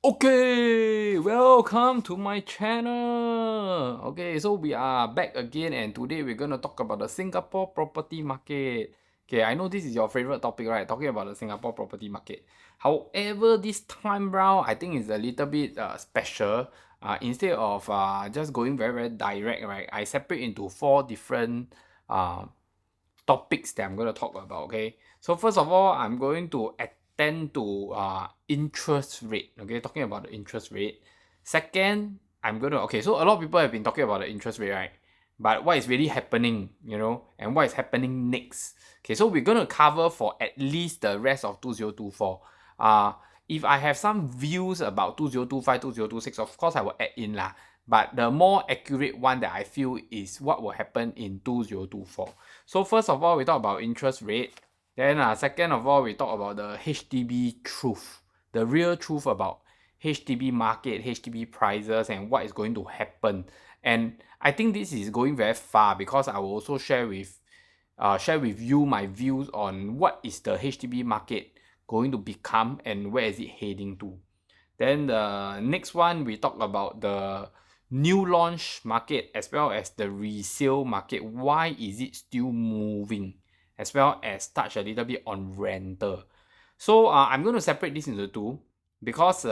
Okay, welcome to my channel. Okay, so we are back again, and today we're gonna talk about the Singapore property market. Okay, I know this is your favorite topic, right? Talking about the Singapore property market. However, this time round, I think it's a little bit special. Instead of just going very direct, right? I separate into 4 different topics that I'm going to talk about. Okay, so first of all, I'm going to attend to interest rate. Okay, talking about the interest rate. Second, I'm going to so a lot of people have been talking about the interest rate, right? But what is really happening, and what is happening next? Okay, so we're going to cover for at least the rest of 2024. If I have some views about 2025, 2026, of course I will add in lah. But the more accurate one that I feel is what will happen in 2024. So first of all, we talk about interest rate. Then second of all, we talk about the HDB truth, the real truth about HDB market, HDB prices, and what is going to happen. And I think this is going very far because I will also share with you my views on what is the HDB market going to become and where is it heading to. Then the next one, we talk about the new launch market as well as the resale market. Why is it still moving? As well as touch a little bit on rental. So I'm going to separate this into two because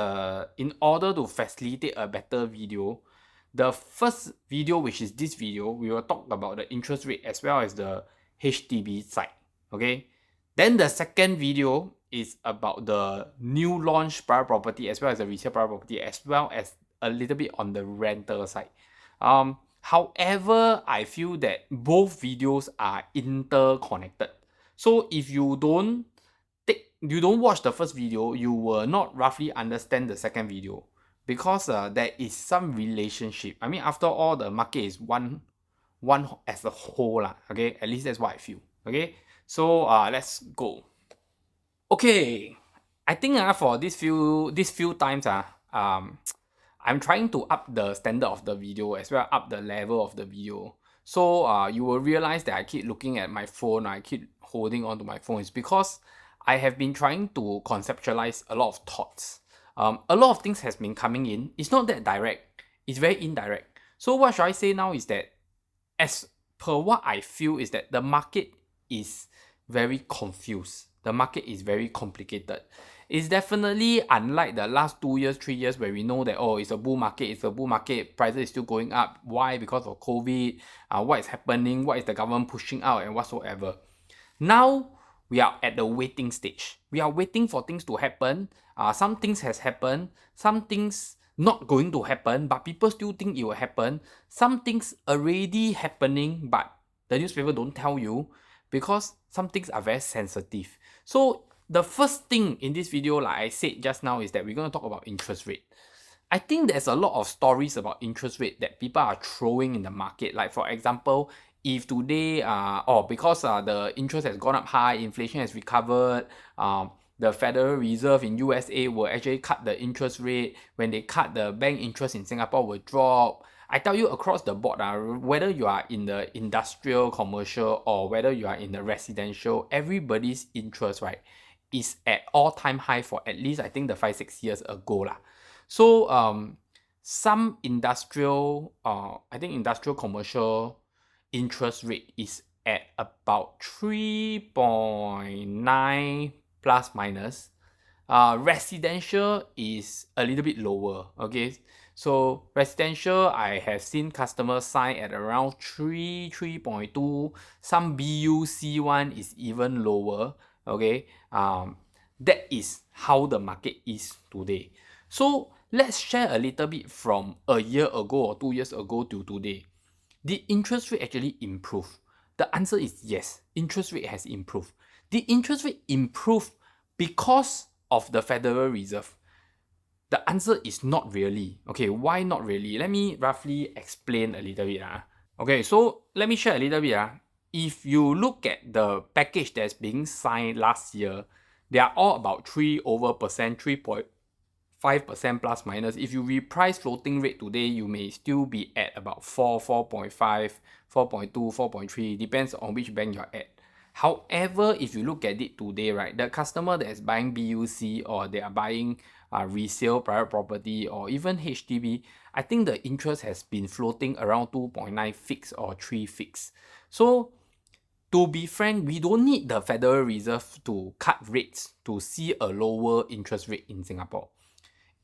in order to facilitate a better video, the first video, which is this video, we will talk about the interest rate as well as the HDB side. Okay. Then the second video is about the new launch private property as well as the resale private property as well as a little bit on the rental side. However, I feel that both videos are interconnected. So if you don't watch the first video, you will not roughly understand the second video because there is some relationship. I mean, after all, the market is one as a whole lah. Okay, at least that's what I feel. Okay, so let's go. Okay, I think for these few times I'm trying to up the standard of the video as well up the level of the video. So you will realize that I keep looking at my phone, I keep holding on to my phone. It's because I have been trying to conceptualize a lot of thoughts. A lot of things has been coming in. It's not that direct. It's very indirect. So what should I say now is that as per what I feel is that the market is very confused. The market is very complicated. It's definitely unlike the last 2 years, 3 years where we know that, oh, it's a bull market, prices is still going up. Why? Because of COVID. What is happening? What is the government pushing out and whatsoever. Now, we are at the waiting stage. We are waiting for things to happen. Some things has happened. Some things not going to happen, but people still think it will happen. Some things already happening, but the newspaper don't tell you because some things are very sensitive. So the first thing in this video, like I said just now, is that we're going to talk about interest rate. I think there's a lot of stories about interest rate that people are throwing in the market. Like for example, if today, because the interest has gone up high, inflation has recovered, the Federal Reserve in USA will actually cut the interest rate. When they cut, the bank interest in Singapore will drop. I tell you across the board, whether you are in the industrial, commercial, or whether you are in the residential, everybody's interest, right, is at all-time high for at least, I think, the 5-6 years ago lah. So some industrial, industrial commercial interest rate is at about 3.9 plus minus. Residential is a little bit lower. Okay, so residential, I have seen customers sign at around 3.2. Some BUC one is even lower. Okay, that is how the market is today. So let's share a little bit from a year ago or 2 years ago to today. Did interest rate actually improve? The answer is yes. Interest rate has improved. The interest rate improved because of the Federal Reserve. The answer is not really. Okay, why not really? Let me roughly explain a little bit. Okay, so let me share a little bit. If you look at the package that's being signed last year, they are all about 3% plus minus. If you reprice floating rate today, you may still be at about 4.5, 4.2, 4.3, depends on which bank you're at. However, if you look at it today, right, the customer that is buying BUC or they are buying resale, private property, or even HDB, I think the interest has been floating around 2.9 fixed or 3 fixed. So to be frank, we don't need the Federal Reserve to cut rates to see a lower interest rate in Singapore.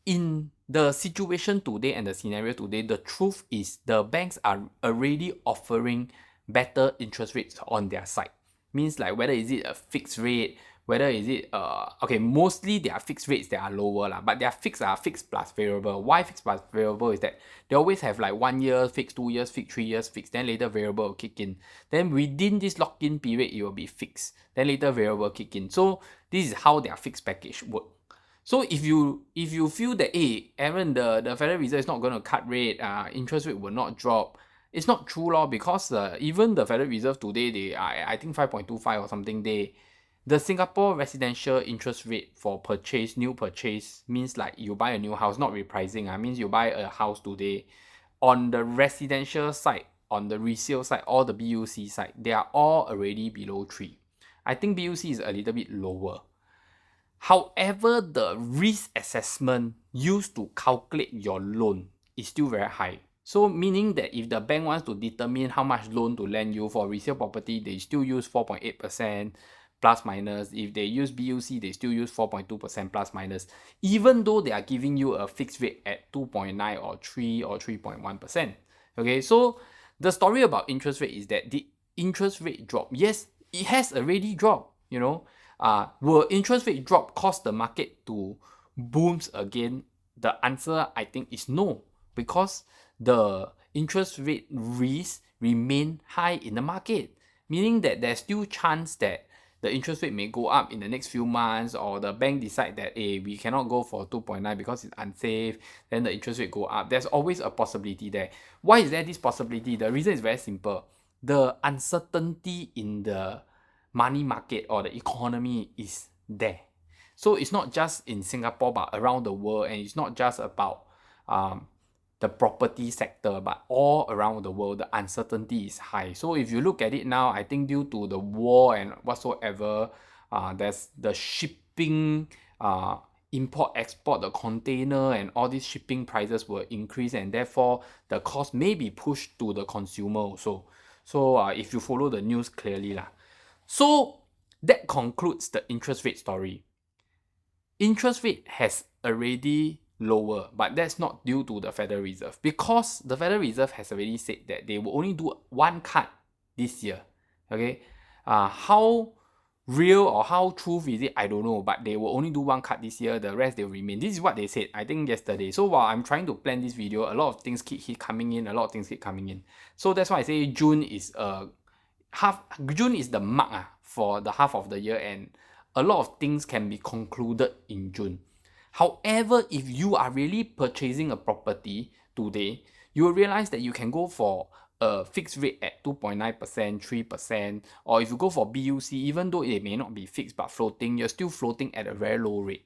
In the situation today and the scenario today, the truth is the banks are already offering better interest rates on their side. Means like whether is it a fixed rate, whether is it okay, mostly they are fixed rates that are lower lah, but their fixed are fixed plus variable. Why fixed plus variable is that they always have like 1 year fixed, 2 years fixed, 3 years fixed, then later variable will kick in. Then within this lock-in period, it will be fixed. Then later variable kick in. So this is how their fixed package work. So if you feel that, hey, Aaron, the Federal Reserve is not going to cut rate, interest rate will not drop, it's not true lor, because even the Federal Reserve today, they I think 5.25 or something, the Singapore residential interest rate for purchase, new purchase, means like you buy a new house, not repricing, means you buy a house today, on the residential side, on the resale side, or the BUC side, they are all already below 3. I think BUC is a little bit lower. However, the risk assessment used to calculate your loan is still very high. So meaning that if the bank wants to determine how much loan to lend you for resale property, they still use 4.8% plus minus. If they use BUC, they still use 4.2% plus minus, even though they are giving you a fixed rate at 2.9 or 3 or 3.1%. Okay, so the story about interest rate is that the interest rate drop. Yes, it has already dropped, you know. Will interest rate drop cause the market to booms again? The answer, I think, is no, because the interest rate risk remain high in the market, meaning that there's still chance that the interest rate may go up in the next few months, or the bank decide that, hey, we cannot go for 2.9 because it's unsafe, then the interest rate go up. There's always a possibility there. Why is there this possibility? The reason is very simple. The uncertainty in the money market or the economy is there. So it's not just in Singapore but around the world, and it's not just about the property sector, but all around the world the uncertainty is high. So if you look at it now, I think due to the war and whatsoever, there's the shipping, import export, the container and all these shipping prices will increase, and therefore the cost may be pushed to the consumer also. So if you follow the news clearly lah. So that concludes the interest rate story. Interest rate has already lower, but that's not due to the Federal Reserve, because the Federal Reserve has already said that they will only do one cut this year. Okay, how real or how truth is it, I don't know, but they will only do one cut this year, the rest they will remain. This is what they said, I think yesterday. So while I'm trying to plan this video, a lot of things keep coming in, So that's why I say June is June is the mark for the half of the year, and a lot of things can be concluded in June. However, if you are really purchasing a property today, you will realize that you can go for a fixed rate at 2.9%, 3%, or if you go for BUC, even though it may not be fixed but floating, you're still floating at a very low rate.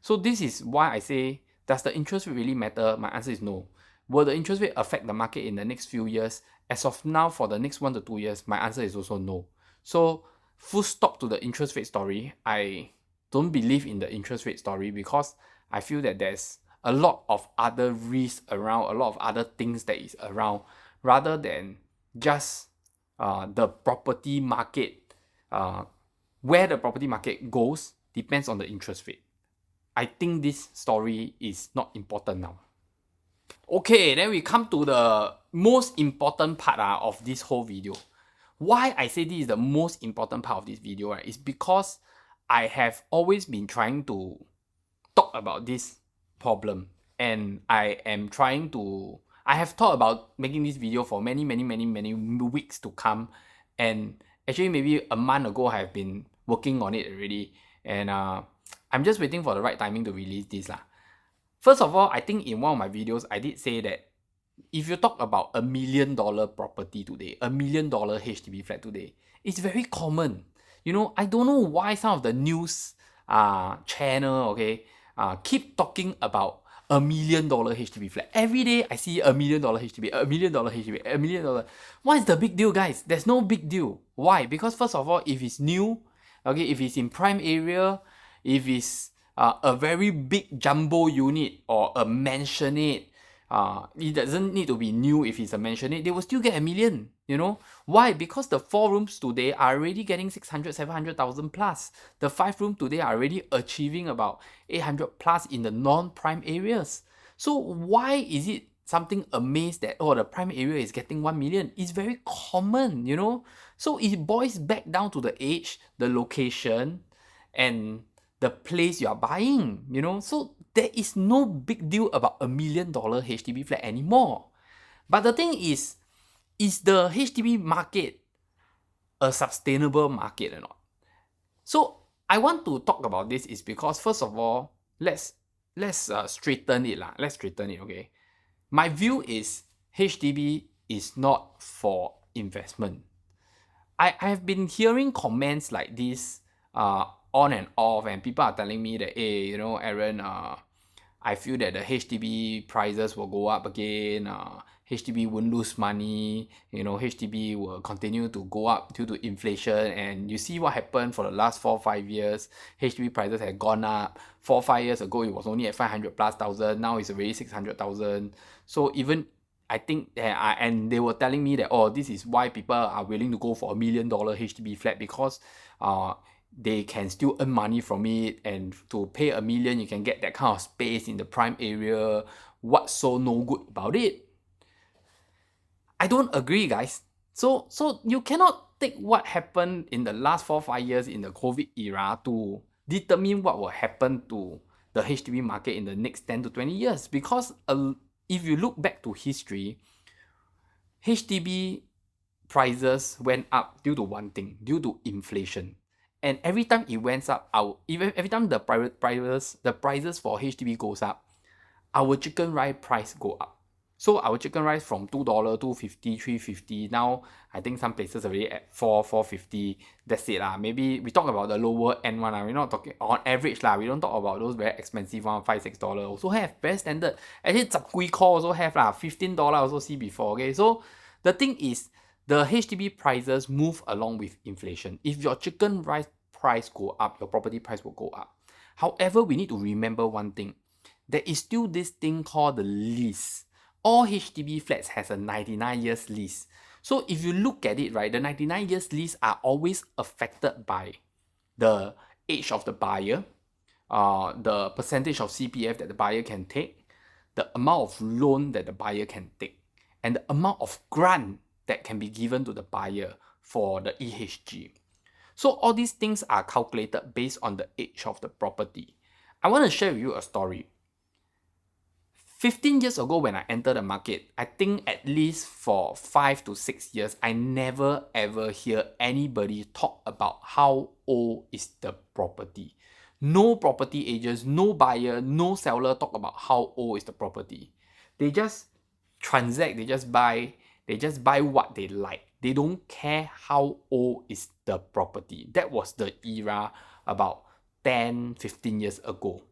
So this is why I say, does the interest rate really matter? My answer is no. Will the interest rate affect the market in the next few years? As of now, for the next 1 to 2 years, my answer is also no. So full stop to the interest rate story. I don't believe in the interest rate story, because I feel that there's a lot of other risks around, a lot of other things that is around, rather than just the property market. Where the property market goes depends on the interest rate. I think this story is not important now. Okay, then we come to the most important part of this whole video. Why I say this is the most important part of this video, right, is because I have always been trying to talk about this problem, and I have thought about making this video for many weeks to come, and actually maybe a month ago I have been working on it already, and I'm just waiting for the right timing to release this lah. First of all, I think in one of my videos I did say that if you talk about $1 million property today, $1 million HDB flat today, it's very common. You know, I don't know why some of the news channel, okay, keep talking about $1 million HDB flat. Every day I see $1 million HDB, $1 million HDB, $1 million. What is the big deal, guys? There's no big deal. Why? Because first of all, if it's new, okay, if it's in prime area, if it's a very big jumbo unit or a mansionette, it doesn't need to be new if it's a mansionette, they will still get 1 million, you know. Why? Because the 4 rooms today are already getting 600, 700,000 plus. The 5 room today are already achieving about 800 plus in the non-prime areas. So why is it something amazed that, oh, the prime area is getting 1 million? It's very common, you know. So it boils back down to the age, the location, and the place you are buying, you know. So there is no big deal about $1 million HDB flat anymore. But the thing is the HDB market a sustainable market or not? So I want to talk about this is because, first of all, let's straighten it lah. Let's straighten it, okay? My view is HDB is not for investment. I have been hearing comments like this on and off, and people are telling me that, hey, you know, Aaron, I feel that the HDB prices will go up again. HDB won't lose money. You know, HDB will continue to go up due to inflation. And you see what happened for the last 4-5 years. HDB prices have gone up. 4-5 years ago, it was only at 500 plus thousand. Now it's already 600,000. So even I think, and they were telling me that, oh, this is why people are willing to go for $1 million HDB flat, because they can still earn money from it, and to pay $1 million, you can get that kind of space in the prime area. What's so no good about it? I don't agree, guys. So you cannot take what happened in the last 4-5 years in the COVID era to determine what will happen to the HDB market in the next 10 to 20 years. Because if you look back to history, HDB prices went up due to one thing, due to inflation. And every time it went up, every time the prices for HDB goes up, our chicken rice price go up. So our chicken rice from $2, $2.50, $3.50, now I think some places already at $4.50. That's it lah. Maybe we talk about the lower end one. We're not talking on average lah. We don't talk about those very expensive one, $5-6 also have. Very standard. Actually, Zapgui call also have lah. $15 also see before. Okay, so the thing is, the HDB prices move along with inflation. If your chicken rice price go up, your property price will go up. However, we need to remember one thing. There is still this thing called the lease. All HDB flats has a 99 years lease. So if you look at it, right, the 99 years lease are always affected by the age of the buyer, the percentage of CPF that the buyer can take, the amount of loan that the buyer can take, and the amount of grant that can be given to the buyer for the EHG. So all these things are calculated based on the age of the property. I want to share with you a story. 15 years ago when I entered the market, I think at least for 5 to 6 years, I never ever hear anybody talk about how old is the property. No property agents, no buyer, no seller talk about how old is the property. They just transact, they just buy what they like. They don't care how old is the property. That was the era about 10, 15 years ago.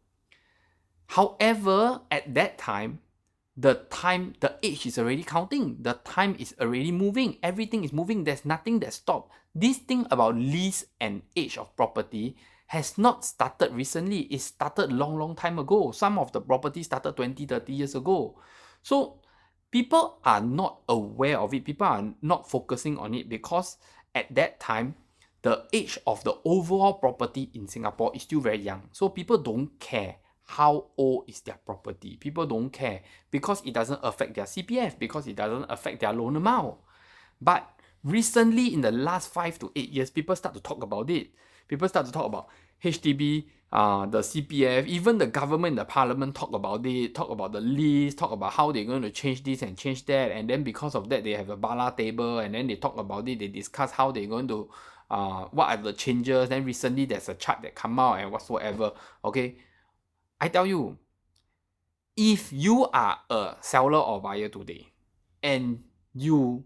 However, at that time, the age is already counting. The time is already moving. Everything is moving. There's nothing that stopped. This thing about lease and age of property has not started recently. It started long time ago. Some of the property started 20, 30 years ago. So people are not aware of it. People are not focusing on it because at that time, the age of the overall property in Singapore is still very young. So people don't care how old is their property. People don't care because it doesn't affect their CPF, because it doesn't affect their loan amount. But recently, in the last 5 to 8 years, people start to talk about it. People start to talk about HDB, the CPF, even the government, the parliament talk about it, talk about the list, talk about how they're going to change this and change that. And then because of that, they have a bala table, and then they talk about it, they discuss how they're going to, what are the changes. Then recently, there's a chart that come out and whatsoever. Okay, I tell you, if you are a seller or buyer today and you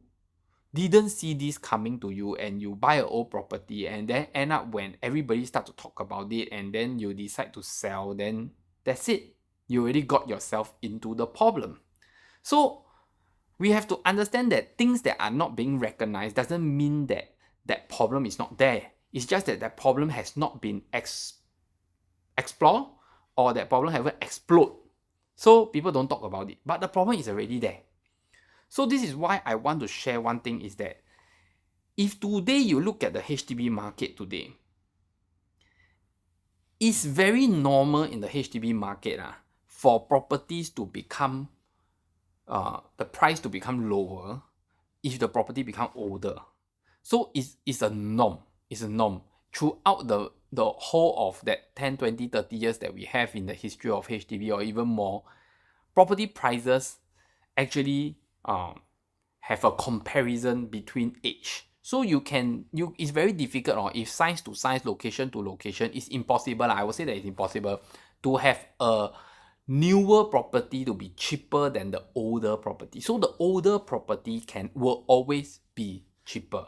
didn't see this coming to you and you buy an old property and then end up when everybody start to talk about it and then you decide to sell, then that's it. You already got yourself into the problem. So we have to understand that things that are not being recognized doesn't mean that that problem is not there. It's just that that problem has not been explored or that problem haven't explode. So people don't talk about it. But the problem is already there. So this is why I want to share one thing is that if today you look at the HDB market today, it's very normal in the HDB market for properties to become, the price to become lower if the property become older. So it's a norm. It's a norm. Throughout the whole of that 10, 20, 30 years that we have in the history of HDB or even more, property prices actually have a comparison between age. So it's very difficult, or if size to size, location to location, it's impossible. I would say that it's impossible to have a newer property to be cheaper than the older property. So the older property will always be cheaper.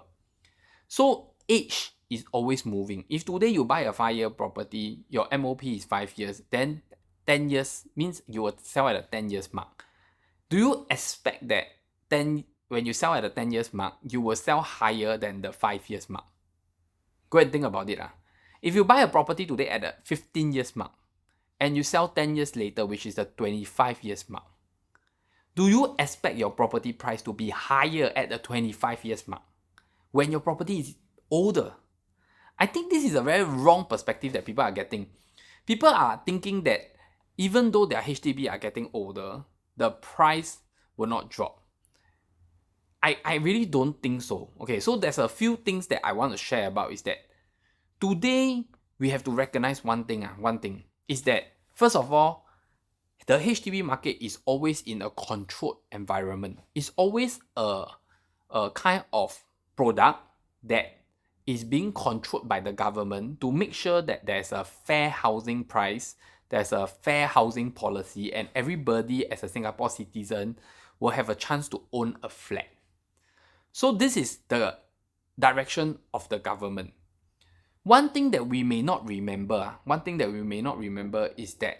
So age is always moving. If today you buy a 5-year property, your MOP is 5 years, then 10 years means you will sell at a 10 years mark. Do you expect that when you sell at the 10 years mark, you will sell higher than the 5 years mark? Go and think about it. If you buy a property today at the 15 years mark, and you sell 10 years later, which is the 25 years mark, do you expect your property price to be higher at the 25 years mark when your property is older? I think this is a very wrong perspective that people are getting. People are thinking that even though their HDB are getting older, the price will not drop. I really don't think so. Okay, so there's a few things that I want to share about is that today we have to recognize one thing is that, first of all, the HDB market is always in a controlled environment. It's always a kind of product that is being controlled by the government to make sure that there's a fair housing price, there's a fair housing policy, and everybody as a Singapore citizen will have a chance to own a flat. So this is the direction of the government. One thing that we may not remember is that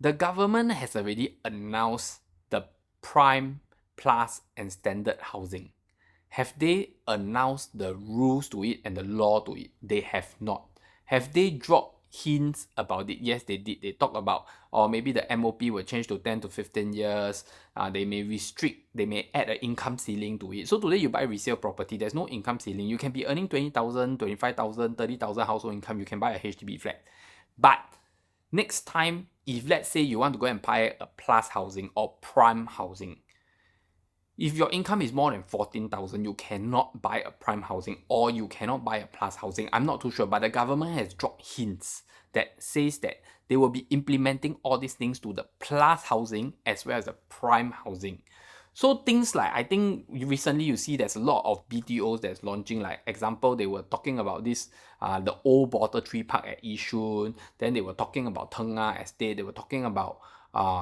the government has already announced the prime, plus, and standard housing. Have they announced the rules to it and the law to it? They have not. Have they dropped hints about it? Yes, they did. They talk about, or maybe the MOP will change to 10 to 15 years. They may restrict, they may add an income ceiling to it. So today you buy resale property, there's no income ceiling. You can be earning 20,000, 25,000, 30,000 household income. You can buy a HDB flat. But next time, if let's say you want to go and buy a plus housing or prime housing, if your income is more than 14,000, you cannot buy a prime housing or you cannot buy a plus housing. I'm not too sure, but the government has dropped hints that says that they will be implementing all these things to the plus housing as well as the prime housing. So things like, I think recently you see there's a lot of BTOs that's launching. Like example, they were talking about this, the old Border 3 Park at Yishun. Then they were talking about Teng Ah Estate. They were talking about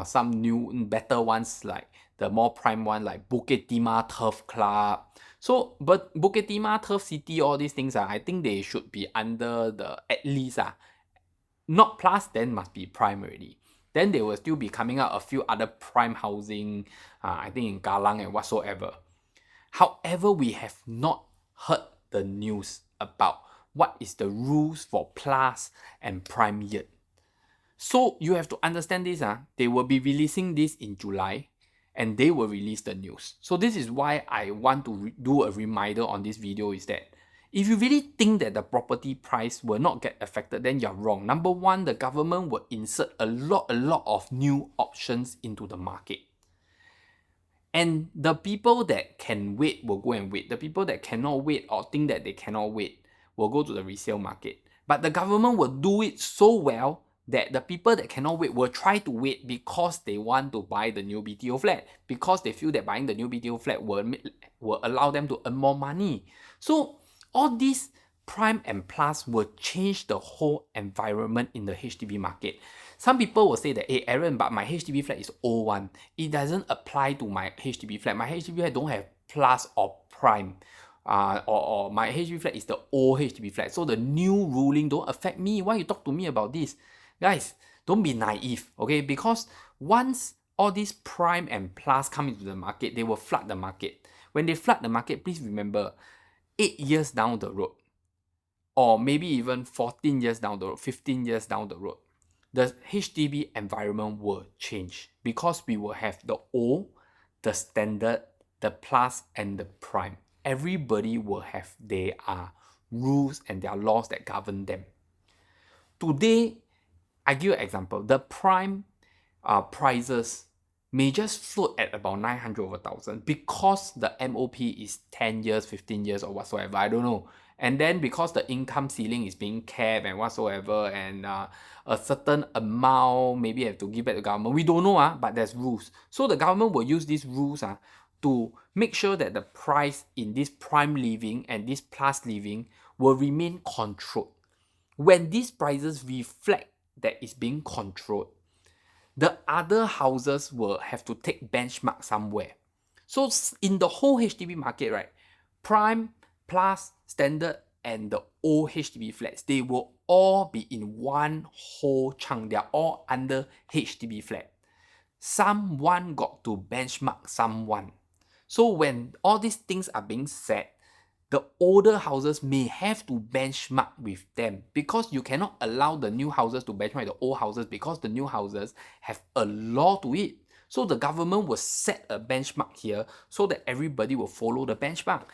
some new better ones, like the more prime one, like Bukit Timah Turf Club. So, but Bukit Timah Turf City, all these things, I think they should be under the, at least, not plus, then must be prime already. Then they will still be coming out a few other prime housing, I think in Kallang and whatsoever. However, we have not heard the news about what is the rules for plus and prime yet. So you have to understand this. They will be releasing this in July and they will release the news. So this is why I want to do a reminder on this video is that if you really think that the property price will not get affected, then you're wrong. Number one, the government will insert a lot of new options into the market. And the people that can wait will go and wait. The people that cannot wait or think that they cannot wait will go to the resale market. But the government will do it so well that the people that cannot wait will try to wait because they want to buy the new BTO flat, because they feel that buying the new BTO flat will allow them to earn more money. So all these prime and plus will change the whole environment in the HDB market. Some people will say that, hey Aaron, but my HDB flat is old one. It doesn't apply to my HDB flat. My HDB flat don't have plus or prime. Or my HDB flat is the old HDB flat. So the new ruling don't affect me. Why you talk to me about this? Guys, don't be naive, okay? Because once all these prime and plus come into the market, they will flood the market. When they flood the market, please remember, 8 years down the road, or maybe even 14 years down the road, 15 years down the road, the HDB environment will change because we will have the O, the standard, the plus, and the prime. Everybody will have their rules and their laws that govern them. Today, I give you an example. The prime prices may just float at about 900 over 1,000 because the MOP is 10 years, 15 years or whatsoever. I don't know. And then because the income ceiling is being capped and whatsoever, and a certain amount maybe have to give back to government. We don't know, but there's rules. So the government will use these rules to make sure that the price in this prime living and this plus living will remain controlled. When these prices reflect that it's being controlled, the other houses will have to take benchmark somewhere. So in the whole HDB market, right, prime, plus, standard, and the old HDB flats, they will all be in one whole chunk. They are all under HDB flat. Someone got to benchmark someone. So when all these things are being said, the older houses may have to benchmark with them, because you cannot allow the new houses to benchmark the old houses, because the new houses have a law to it. So the government will set a benchmark here so that everybody will follow the benchmark.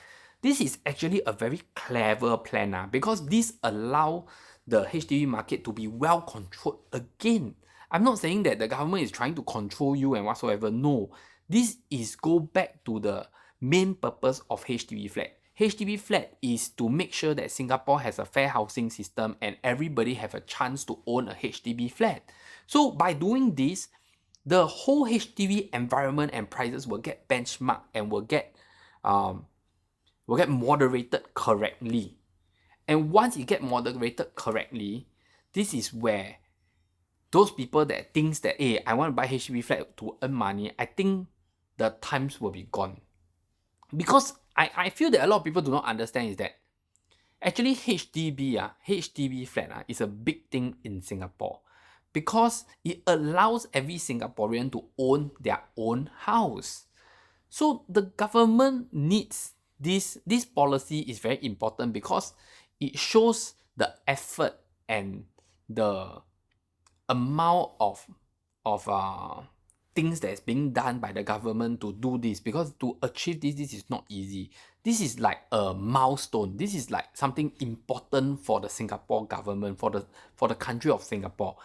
This is actually a very clever plan because this allows the HDB market to be well controlled again. I'm not saying that the government is trying to control you and whatsoever. No, this is go back to the main purpose of HDB flat. HDB flat is to make sure that Singapore has a fair housing system and everybody have a chance to own a HDB flat. So by doing this, the whole HDB environment and prices will get benchmarked and will get moderated correctly. And once it get moderated correctly, this is where those people that thinks that, hey, I want to buy HDB flat to earn money, I think the times will be gone. Because I feel that a lot of people do not understand is that actually HDB flat is a big thing in Singapore, because it allows every Singaporean to own their own house. So the government needs this policy is very important because it shows the effort and the amount of things that is being done by the government to do this, because to achieve this is not easy. This is like a milestone. This is like something important for the Singapore government, for the country of Singapore.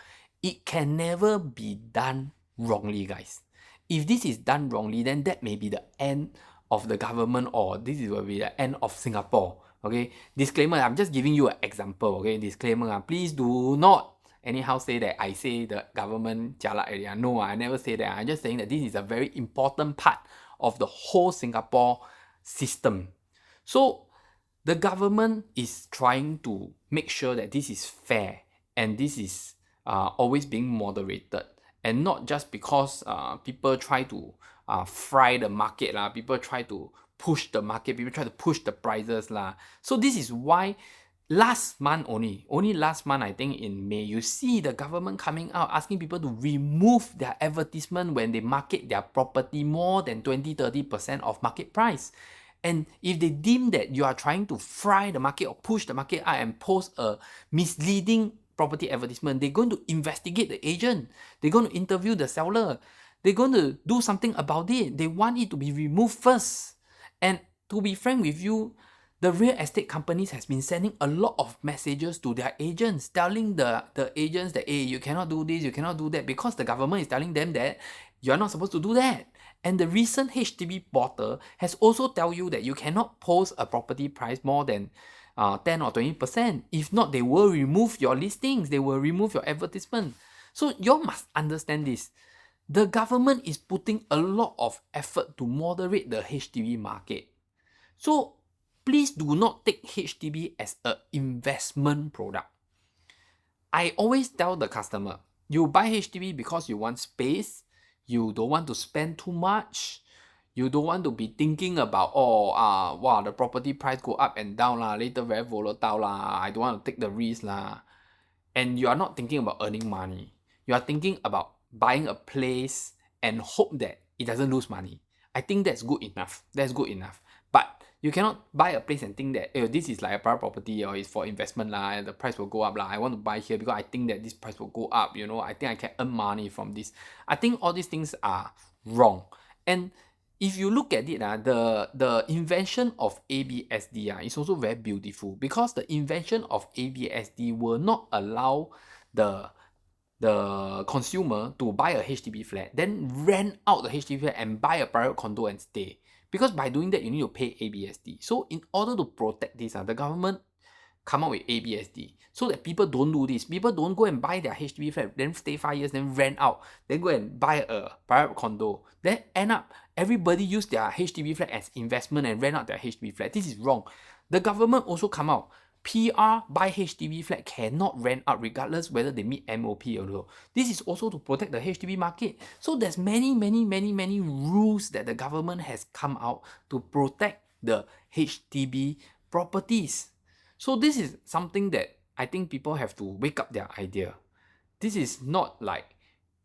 It can never be done wrongly, guys. If this is done wrongly, then that may be the end of the government, or this will be the end of Singapore. Okay, disclaimer, I'm just giving you an example. Okay, disclaimer, please do not anyhow say that I say the government jialat area. No, I never say that. I'm just saying that this is a very important part of the whole Singapore system. So the government is trying to make sure that this is fair and this is always being moderated, and not just because people try to fry the market people try to push the market, people try to push the prices So this is why last month only last month, I think in May, you see the government coming out asking people to remove their advertisement when they market their property more than 20-30% of market price. And if they deem that you are trying to fry the market or push the market out and post a misleading property advertisement, they're going to investigate the agent, they're going to interview the seller, they're going to do something about it. They want it to be removed first. And to be frank with you, the real estate companies has been sending a lot of messages to their agents, telling the agents that, hey, you cannot do this, you cannot do that, because the government is telling them that you're not supposed to do that. And the recent HDB portal has also tell you that you cannot post a property price more than 10 or 20%. If not, they will remove your listings, they will remove your advertisement. So you must understand this. The government is putting a lot of effort to moderate the HDB market. So please do not take HDB as an investment product. I always tell the customer, you buy HDB because you want space, you don't want to spend too much, you don't want to be thinking about, the property price go up and down later very volatile I don't want to take the risk and you are not thinking about earning money. You are thinking about buying a place and hope that it doesn't lose money. I think that's good enough. But You cannot buy a place and think that this is like a private property or it's for investment lah, and the price will go up lah. I want to buy here because I think that this price will go up. I think I can earn money from this. I think all these things are wrong. And if you look at it, the invention of ABSD is also very beautiful, because the invention of ABSD will not allow the consumer to buy a HDB flat, then rent out the HDB flat and buy a private condo and stay. Because by doing that, you need to pay ABSD. So in order to protect this, the government come up with ABSD so that people don't do this. People don't go and buy their HDB flat, then stay 5 years, then rent out, then go and buy a private condo. Then end up, everybody use their HDB flat as investment and rent out their HDB flat. This is wrong. The government also come out. PR buy HDB flat cannot rent out regardless whether they meet MOP or not. This is also to protect the HDB market. So there's many rules that the government has come out to protect the HDB properties. So this is something that I think people have to wake up their idea. This is not like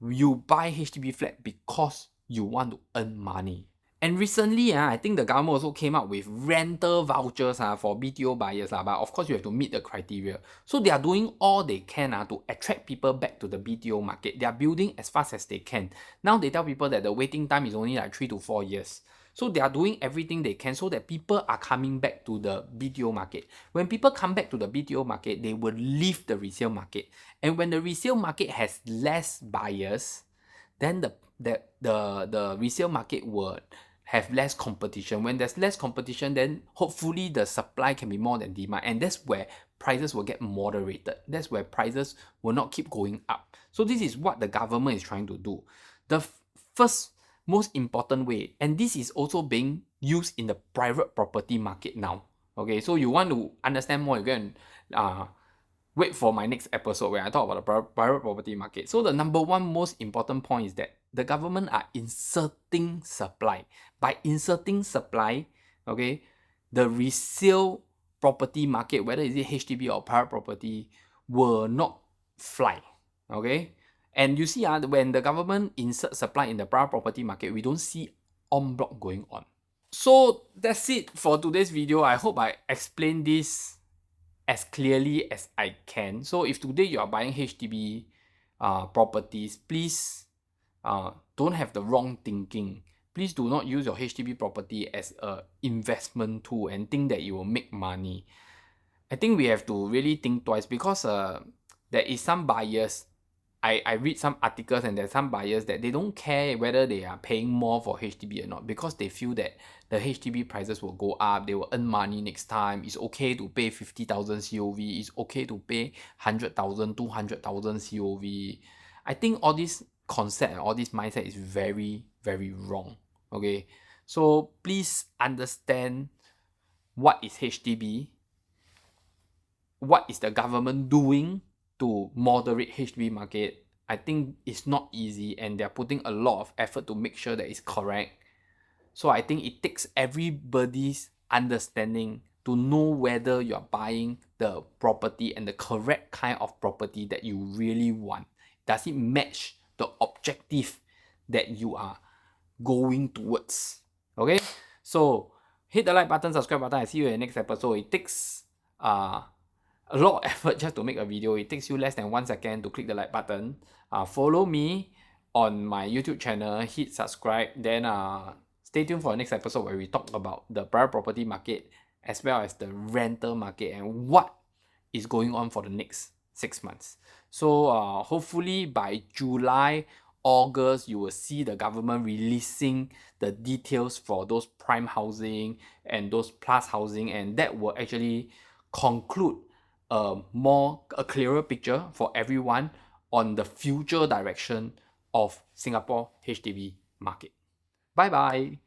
you buy HDB flat because you want to earn money. And recently, I think the government also came up with rental vouchers for BTO buyers, but of course you have to meet the criteria. So they are doing all they can to attract people back to the BTO market. They are building as fast as they can. Now they tell people that the waiting time is only like 3 to 4 years. So they are doing everything they can so that people are coming back to the BTO market. When people come back to the BTO market, they will leave the resale market. And when the resale market has less buyers, then the resale market will have less competition. When there's less competition, then hopefully the supply can be more than demand, and that's where prices will get moderated. That's where prices will not keep going up. So this is what the government is trying to do. The first most important way, and this is also being used in the private property market now. Okay, so you want to understand more, you can wait for my next episode where I talk about the private property market. So the number one most important point is that the government are inserting supply. By inserting supply, okay, the resale property market, whether is it HDB or private property, will not fly. Okay, and you see when the government inserts supply in the private property market, we don't see en bloc going on. So that's it for today's video. I hope I explained this as clearly as I can. So if today you are buying HDB properties, please don't have the wrong thinking. Please do not use your HDB property as an investment tool and think that you will make money. I think we have to really think twice, because there is some buyers. I read some articles and there's some buyers that they don't care whether they are paying more for HDB or not, because they feel that the HDB prices will go up, they will earn money next time. It's okay to pay 50,000 COV, it's okay to pay 100,000, 200,000 COV. I think all this concept and all this mindset is very wrong. Okay, so please understand what is HDB, what is the government doing to moderate HDB market. I think it's not easy, and they're putting a lot of effort to make sure that it's correct. So I think it takes everybody's understanding to know whether you're buying the property and the correct kind of property that you really want. Does it match the objective that you are going towards? Okay, so hit the like button, subscribe button. I see you in the next episode. It takes a lot of effort just to make a video. It takes you less than 1 second to click the like button. Follow me on my YouTube channel, hit subscribe, then stay tuned for the next episode where we talk about the private property market as well as the rental market and what is going on for the next 6 months. So hopefully by July, August, you will see the government releasing the details for those prime housing and those plus housing, and that will actually conclude a clearer picture for everyone on the future direction of Singapore HDB market. Bye bye.